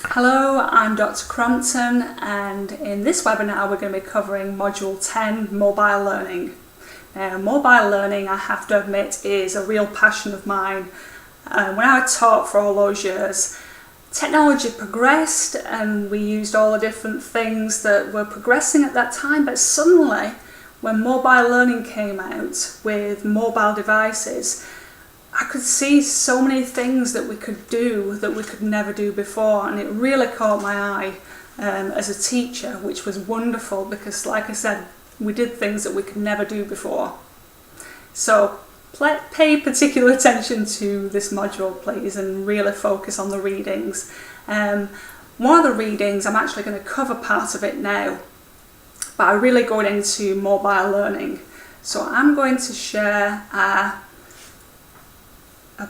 Hello, I'm Dr. Crompton, and in this webinar we're going to be covering Module 10, Mobile Learning. Now, mobile learning, I have to admit, is a real passion of mine. When I taught for all those years, technology progressed and we used all the different things that were progressing at that time, but suddenly when mobile learning came out with mobile devices, I could see so many things that we could do that we could never do before, and it really caught my eye as a teacher, which was wonderful because, like I said, we did things that we could never do before. So pay particular attention to this module, please, and really focus on the readings. One of the readings, I'm actually going to cover part of it now, but I really go into mobile learning. So I'm going to share a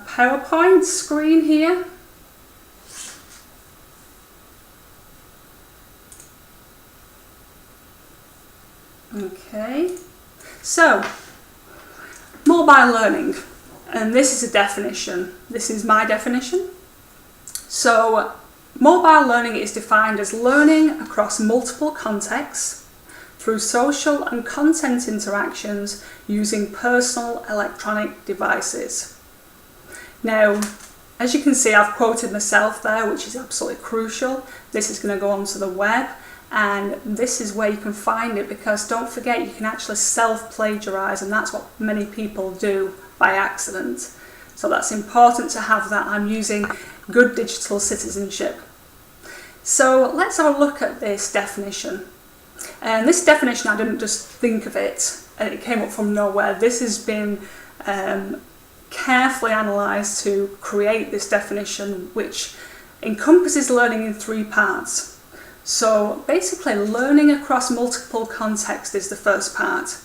PowerPoint screen here. Okay, so mobile learning, and this is a definition. This is my definition. So mobile learning is defined as learning across multiple contexts through social and content interactions using personal electronic devices. Now, as you can see, I've quoted myself there, which is absolutely crucial. This is going to go onto the web, and this is where you can find it, because don't forget, you can actually self-plagiarize, and that's what many people do by accident. So that's important to have that. I'm using good digital citizenship. So let's have a look at this definition. And this definition, I didn't just think of it, and it came up from nowhere. This has been carefully analysed to create this definition, which encompasses learning in three parts. So basically, learning across multiple contexts is the first part.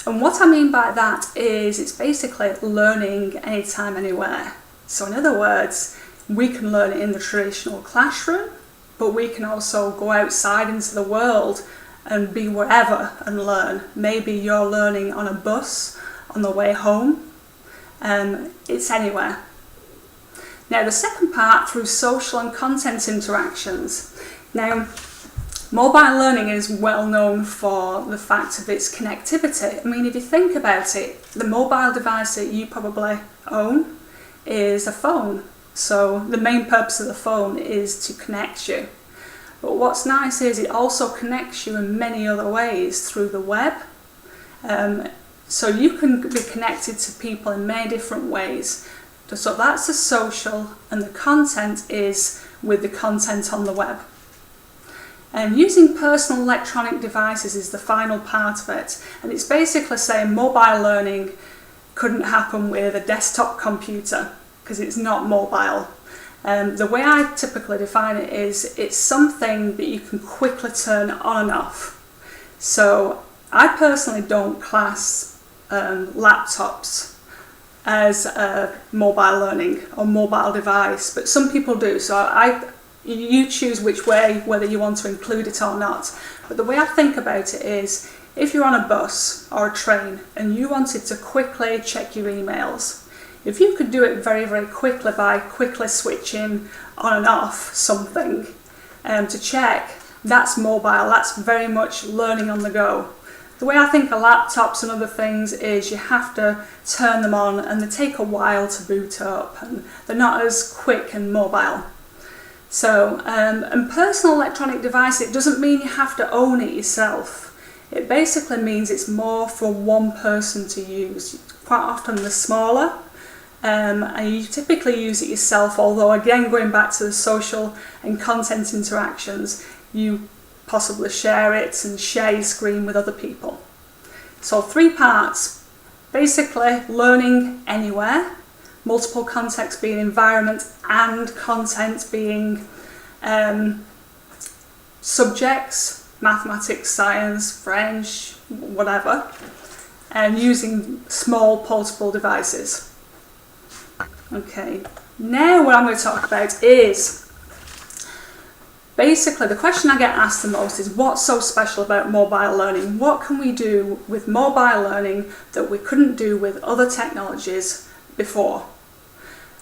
And what I mean by that is it's basically learning anytime, anywhere. So in other words, we can learn it in the traditional classroom, but we can also go outside into the world and be wherever and learn. Maybe you're learning on a bus on the way home. It's anywhere. Now, the second part, through social and content interactions. Now, mobile learning is well known for the fact of its connectivity. I mean, if you think about it, the mobile device that you probably own is a phone. So the main purpose of the phone is to connect you. But what's nice is it also connects you in many other ways through the web. So you can be connected to people in many different ways. So that's the social, and the content is with the content on the web. And using personal electronic devices is the final part of it. And it's basically saying mobile learning couldn't happen with a desktop computer because it's not mobile. The way I typically define it is it's something that you can quickly turn on and off. So I personally don't class laptops as mobile learning or mobile device, but some people do. So you choose which way, whether you want to include it or not. But the way I think about it is, if you're on a bus or a train and you wanted to quickly check your emails, if you could do it very, very quickly by quickly switching on and off something to check, that's mobile. That's very much learning on the go. The way I think of laptops and other things is you have to turn them on, and they take a while to boot up, and they're not as quick and mobile. So, and personal electronic device, it doesn't mean you have to own it yourself. It basically means it's more for one person to use. Quite often they're smaller, and you typically use it yourself, although again, going back to the social and content interactions, you possibly share it and share your screen with other people. So three parts, basically learning anywhere, multiple contexts being environment, and content being subjects, mathematics, science, French, whatever, and using small portable devices. Okay, now what I'm going to talk about is basically, the question I get asked the most is, what's so special about mobile learning? What can we do with mobile learning that we couldn't do with other technologies before?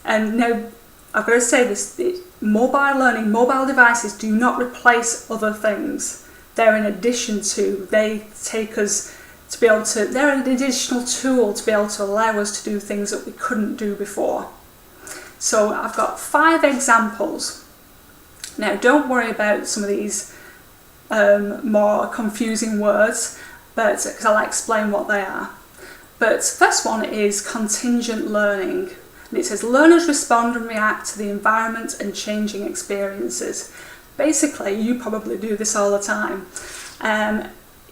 And now, I've got to say this, mobile learning, mobile devices do not replace other things. They're in addition to, they take us to be able to, they're an additional tool to be able to allow us to do things that we couldn't do before. So I've got 5 examples. Now don't worry about some of these more confusing words, but because I'll explain what they are. But first one is contingent learning. And it says learners respond and react to the environment and changing experiences. Basically, you probably do this all the time.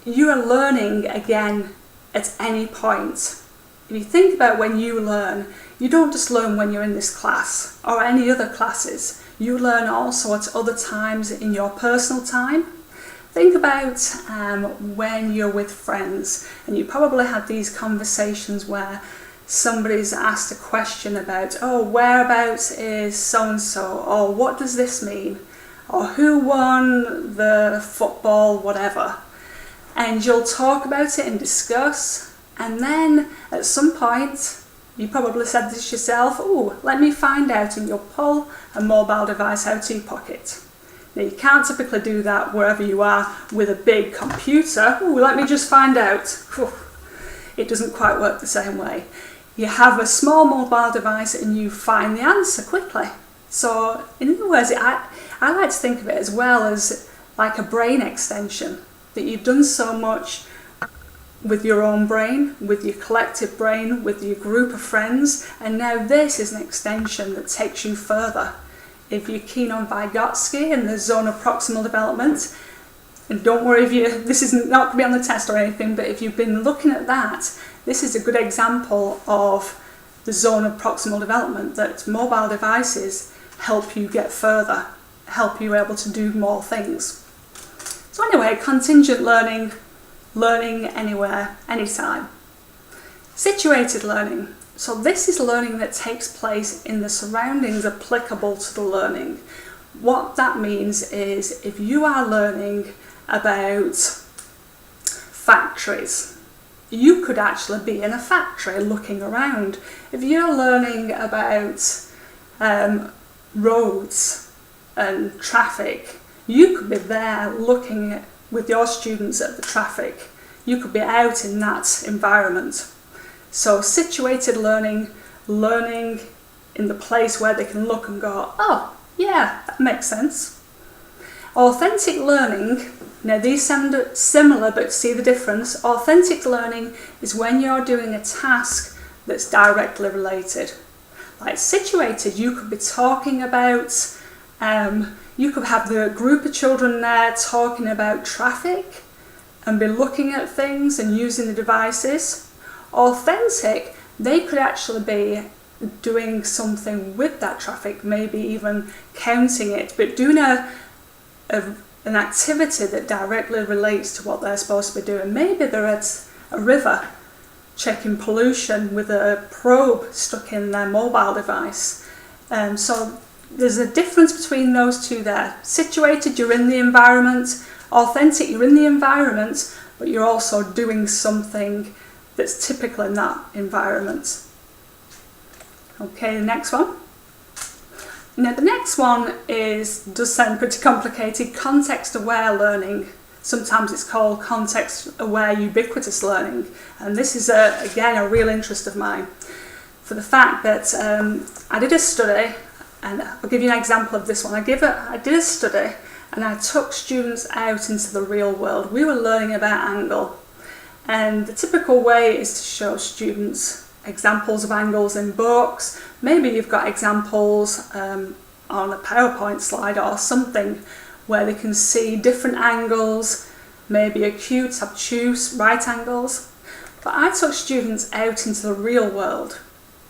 You are learning again at any point. If you think about when you learn, you don't just learn when you're in this class or any other classes. You learn also at other times in your personal time. Think about when you're with friends, and you probably had these conversations where somebody's asked a question about, oh, whereabouts is so-and-so, or what does this mean, or who won the football, whatever. And you'll talk about it and discuss, and then at some point, you probably said this yourself, oh, let me find out, and you'll pull a mobile device out of your pocket. Now you can't typically do that wherever you are with a big computer. Oh, let me just find out. Whew. It doesn't quite work the same way. You have a small mobile device and you find the answer quickly. So in other words, I like to think of it as well as like a brain extension, that you've done so much with your own brain, with your collective brain, with your group of friends, and now this is an extension that takes you further. If you're keen on Vygotsky and the zone of proximal development, and don't worry if this is not going to be on the test or anything, but if you've been looking at that, this is a good example of the zone of proximal development, that mobile devices help you get further, help you able to do more things. So anyway, contingent learning, learning anywhere, anytime. Situated learning. So this is learning that takes place in the surroundings applicable to the learning. What that means is if you are learning about factories, you could actually be in a factory looking around. If you're learning about roads and traffic, you could be there looking with your students at the traffic. You could be out in that environment. So situated learning, learning in the place where they can look and go, oh, yeah, that makes sense. Authentic learning, now these sound similar, but see the difference. Authentic learning is when you're doing a task that's directly related. Like situated, you could be talking about, you could have the group of children there talking about traffic and be looking at things and using the devices. Authentic, they could actually be doing something with that traffic, maybe even counting it, but doing an activity that directly relates to what they're supposed to be doing. Maybe they're at a river checking pollution with a probe stuck in their mobile device. So there's a difference between those two there. Situated, you're in the environment. Authentic, you're in the environment, but you're also doing something that's typical in that environment. Okay, the next one. Now the next one does sound pretty complicated, context-aware learning. Sometimes it's called context-aware ubiquitous learning. And this is, again, a real interest of mine, for the fact that I did a study, and I'll give you an example of this one. I did a study and I took students out into the real world. We were learning about angle. And the typical way is to show students examples of angles in books. Maybe you've got examples on a PowerPoint slide or something where they can see different angles, maybe acute, obtuse, right angles. But I took students out into the real world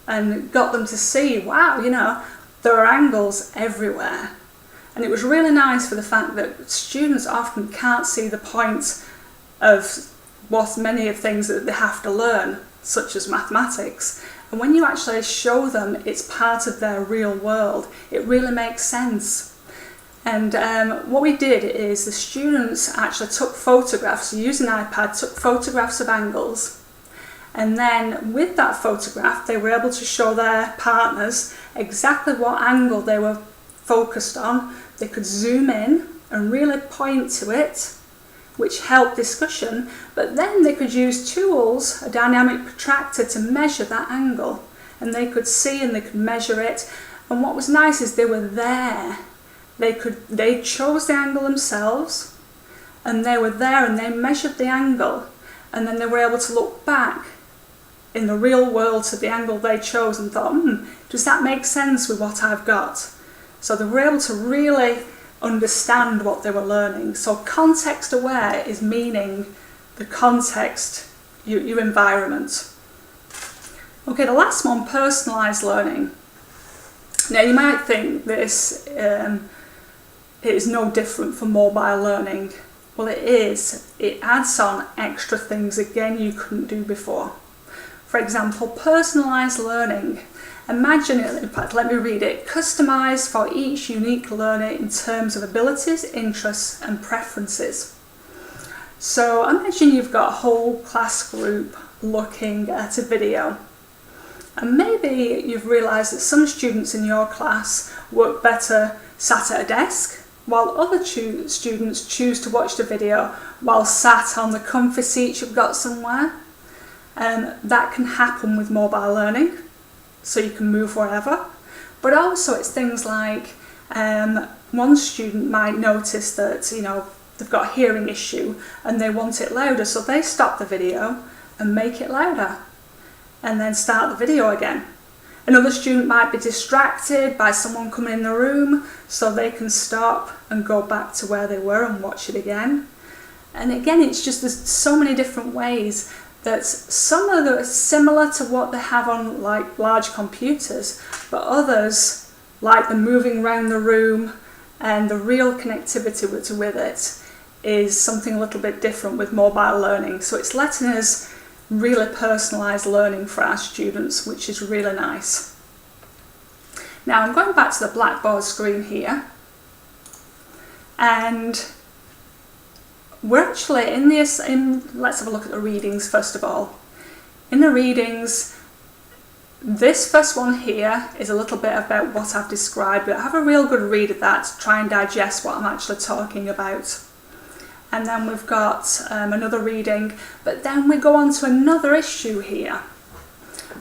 and got them to see, wow, there are angles everywhere. And it was really nice for the fact that students often can't see the point of what many of things that they have to learn, such as mathematics. And when you actually show them it's part of their real world, it really makes sense. And what we did is the students actually took photographs, used an iPad, took photographs of angles, and then with that photograph they were able to show their partners exactly what angle they were focused on, they could zoom in and really point to it, which helped discussion, but then they could use tools, a dynamic protractor, to measure that angle, and they could see and they could measure it. And what was nice is they were there. They chose the angle themselves, and they were there and they measured the angle, and then they were able to look back in the real world to the angle they chose and thought, does that make sense with what I've got? So they were able to really understand what they were learning. So context aware is meaning the context, your environment. Okay, the last one, personalised learning. Now you might think this is no different from mobile learning. Well, it is. It adds on extra things again you couldn't do before. For example, personalised learning. Imagine it, in fact, let me read it. Customised for each unique learner in terms of abilities, interests and preferences. So imagine you've got a whole class group looking at a video. And maybe you've realised that some students in your class work better sat at a desk, while other students choose to watch the video while sat on the comfy seats you've got somewhere. That can happen with mobile learning, so you can move wherever. But also it's things like one student might notice that they've got a hearing issue and they want it louder, so they stop the video and make it louder and then start the video again. Another student might be distracted by someone coming in the room, so they can stop and go back to where they were and watch it again. And again, it's just there's so many different ways that some are similar to what they have on like large computers, but others, like the moving around the room and the real connectivity with it, is something a little bit different with mobile learning. So it's letting us really personalised learning for our students, which is really nice. Now I'm going back to the Blackboard screen here, and we're actually let's have a look at the readings first of all. In the readings, this first one here is a little bit about what I've described, but have a real good read of that to try and digest what I'm actually talking about. And then we've got another reading, but then we go on to another issue here,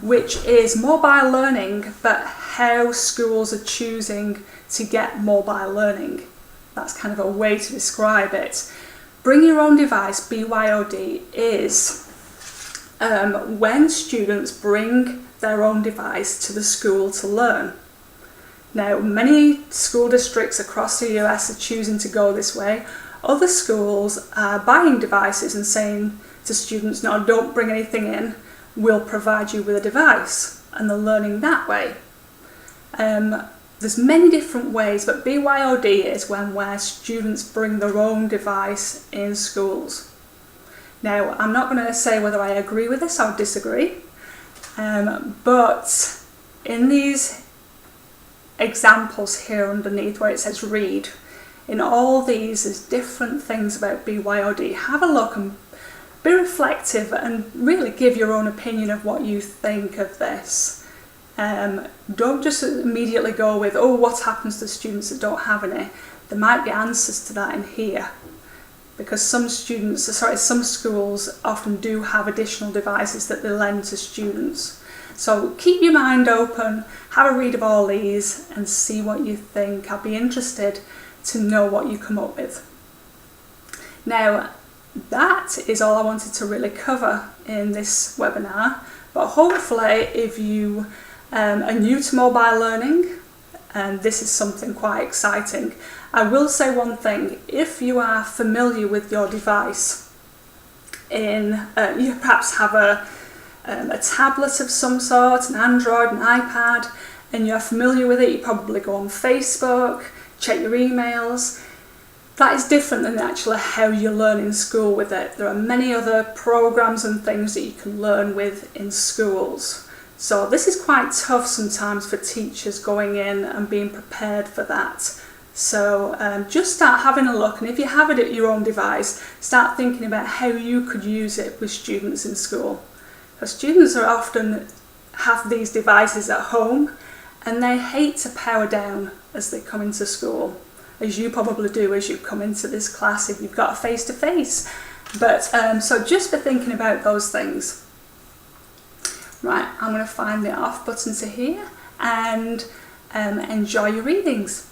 which is mobile learning, but how schools are choosing to get mobile learning. That's kind of a way to describe it. Bring your own device, BYOD, is when students bring their own device to the school to learn. Now, many school districts across the US are choosing to go this way. Other schools are buying devices and saying to students, no, don't bring anything in, we'll provide you with a device, and they're learning that way. There's many different ways, but BYOD is where students bring their own device in schools. Now, I'm not going to say whether I agree with this or disagree, but in these examples here underneath where it says read, in all these there's different things about BYOD. Have a look and be reflective and really give your own opinion of what you think of this. Don't just immediately go with, oh, what happens to students that don't have any? There might be answers to that in here, because some schools often do have additional devices that they lend to students. So keep your mind open, have a read of all these and see what you think. I'll be interested to know what you come up with. Now, that is all I wanted to really cover in this webinar, but hopefully if you are new to mobile learning, and this is something quite exciting, I will say one thing: if you are familiar with your device, you perhaps have a tablet of some sort, an Android, an iPad, and you're familiar with it, you probably go on Facebook, check your emails. That is different than actually how you learn in school with it. There are many other programs and things that you can learn with in schools. So this is quite tough sometimes for teachers going in and being prepared for that. So just start having a look, and if you have it at your own device, start thinking about how you could use it with students in school. Because students are often have these devices at home and they hate to power down as they come into school, as you probably do as you come into this class if you've got a face-to-face. But so just be thinking about those things. Right, I'm going to find the off button to here, and enjoy your readings.